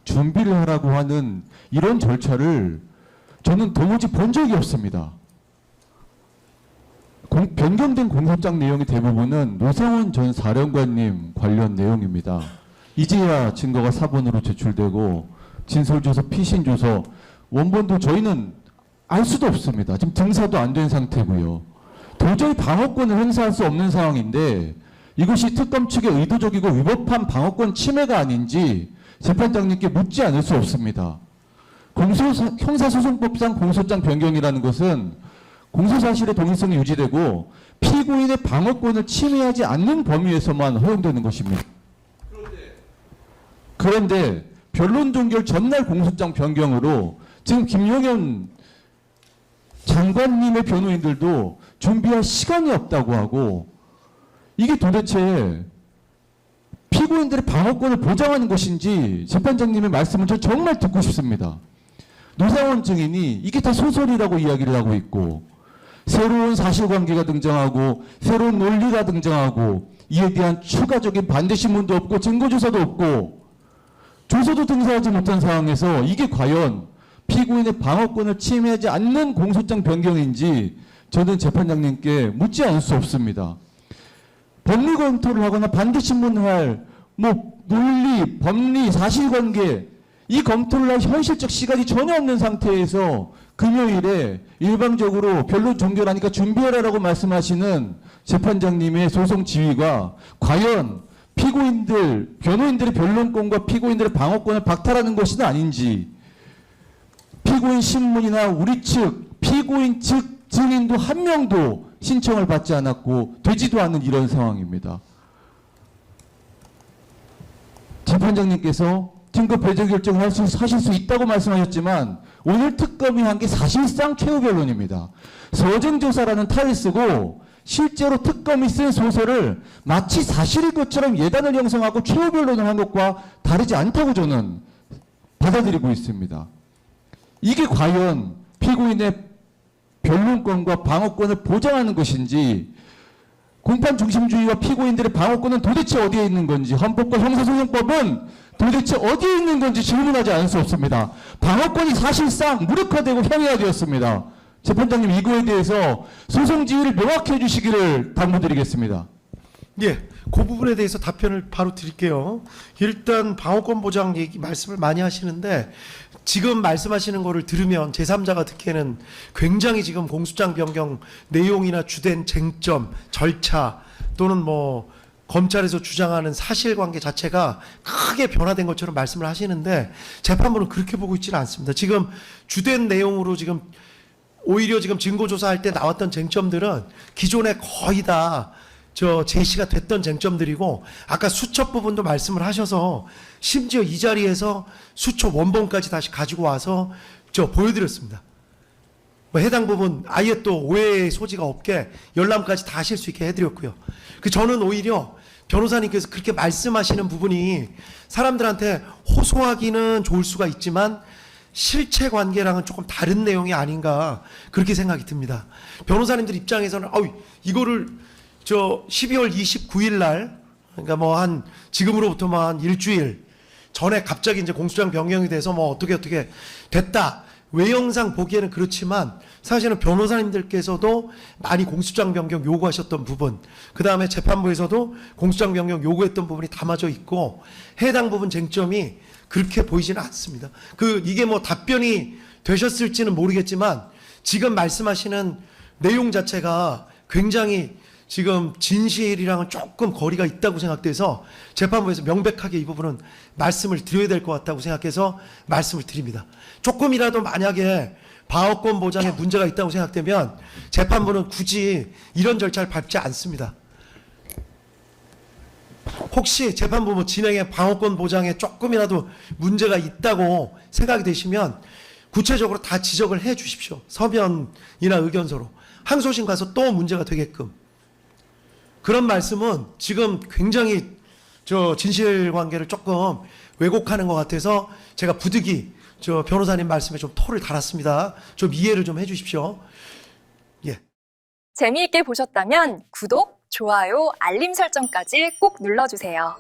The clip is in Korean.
준비를 하라고 하는 이런 절차를 저는 도무지 본 적이 없습니다. 변경된 공소장 내용의 대부분은 노상원 전 사령관님 관련 내용입니다. 이제야 증거가 사본으로 제출되고 진술조서, 피신조서, 원본도 저희는 알 수도 없습니다. 지금 등사도 안 된 상태고요. 도저히 방어권을 행사할 수 없는 상황인데 이것이 특검 측의 의도적이고 위법한 방어권 침해가 아닌지 재판장님께 묻지 않을 수 없습니다. 형사소송법상 공소장 변경이라는 것은 공소사실의 동일성이 유지되고 피고인의 방어권을 침해하지 않는 범위에서만 허용되는 것입니다. 그런데 변론 종결 전날 공소장 변경으로 지금 김용현 장관님의 변호인들도 준비할 시간이 없다고 하고, 이게 도대체 피고인들의 방어권을 보장하는 것인지 재판장님의 말씀을 저 정말 듣고 싶습니다. 노상원 증인이 이게 다 소설이라고 이야기를 하고 있고, 새로운 사실관계가 등장하고 새로운 논리가 등장하고 이에 대한 추가적인 반대신문도 없고 증거조사도 없고 조서도 등사하지 못한 상황에서 이게 과연 피고인의 방어권을 침해하지 않는 공소장 변경인지 저는 재판장님께 묻지 않을 수 없습니다. 법리 검토를 하거나 반대신문을 할 논리, 법리, 사실관계 이 검토를 할 현실적 시간이 전혀 없는 상태에서 금요일에 일방적으로 변론 종결하니까 준비하라고 말씀하시는 재판장님의 소송 지휘가 과연 피고인들, 변호인들의 변론권과 피고인들의 방어권을 박탈하는 것은 아닌지, 피고인 신문이나 우리 측, 피고인 측 증인도 한 명도 신청을 받지 않았고 되지도 않는 이런 상황입니다. 재판장님께서 증거 배제 결정을 하실 수 있다고 말씀하셨지만 오늘 특검이 한 게 사실상 최후 변론입니다. 서정조사라는 탈을 쓰고 실제로 특검이 쓴 소설을 마치 사실일 것처럼 예단을 형성하고 최후 변론을 한 것과 다르지 않다고 저는 받아들이고 있습니다. 이게 과연 피고인의 변론권과 방어권을 보장하는 것인지, 공판 중심주의와 피고인들의 방어권은 도대체 어디에 있는 건지, 헌법과 형사소송법은 도대체 어디에 있는 건지 질문하지 않을 수 없습니다. 방어권이 사실상 무력화되고 형해화되었습니다. 재판장님 이거에 대해서 소송 지휘를 명확히 해주시기를 당부드리겠습니다. 예, 그 부분에 대해서 답변을 바로 드릴게요. 일단 방어권 보장 말씀을 많이 하시는데 지금 말씀하시는 거를 들으면 제3자가 듣기에는 굉장히 지금 공소장 변경 내용이나 주된 쟁점, 절차 또는 검찰에서 주장하는 사실관계 자체가 크게 변화된 것처럼 말씀을 하시는데 재판부는 그렇게 보고 있지는 않습니다. 지금 주된 내용으로 지금 오히려 지금 증거조사할 때 나왔던 쟁점들은 기존에 거의 다 제시가 됐던 쟁점들이고, 아까 수첩 부분도 말씀을 하셔서 심지어 이 자리에서 수첩 원본까지 다시 가지고 와서 보여드렸습니다. 해당 부분 아예 또 오해의 소지가 없게 열람까지 다 하실 수 있게 해드렸고요. 저는 오히려 변호사님께서 그렇게 말씀하시는 부분이 사람들한테 호소하기는 좋을 수가 있지만 실체 관계랑은 조금 다른 내용이 아닌가 그렇게 생각이 듭니다. 변호사님들 입장에서는 이거를 12월 29일 날, 그러니까 지금으로부터 한 일주일 전에 갑자기 이제 공소장 변경이 돼서 어떻게 됐다. 외형상 보기에는 그렇지만 사실은 변호사님들께서도 많이 공소장 변경 요구하셨던 부분, 그 다음에 재판부에서도 공소장 변경 요구했던 부분이 담아져 있고 해당 부분 쟁점이 그렇게 보이지는 않습니다. 이게 답변이 되셨을지는 모르겠지만 지금 말씀하시는 내용 자체가 굉장히 지금 진실이랑은 조금 거리가 있다고 생각돼서 재판부에서 명백하게 이 부분은 말씀을 드려야 될 것 같다고 생각해서 말씀을 드립니다. 조금이라도 만약에 방어권 보장에 문제가 있다고 생각되면 재판부는 굳이 이런 절차를 밟지 않습니다. 혹시 재판부 진행에 방어권 보장에 조금이라도 문제가 있다고 생각이 되시면 구체적으로 다 지적을 해 주십시오. 서면이나 의견서로. 항소심 가서 또 문제가 되게끔. 그런 말씀은 지금 굉장히 진실관계를 조금 왜곡하는 것 같아서 제가 부득이 변호사님 말씀에 좀 토를 달았습니다. 좀 이해를 좀 해주십시오. 예. 재미있게 보셨다면 구독, 좋아요, 알림 설정까지 꼭 눌러주세요.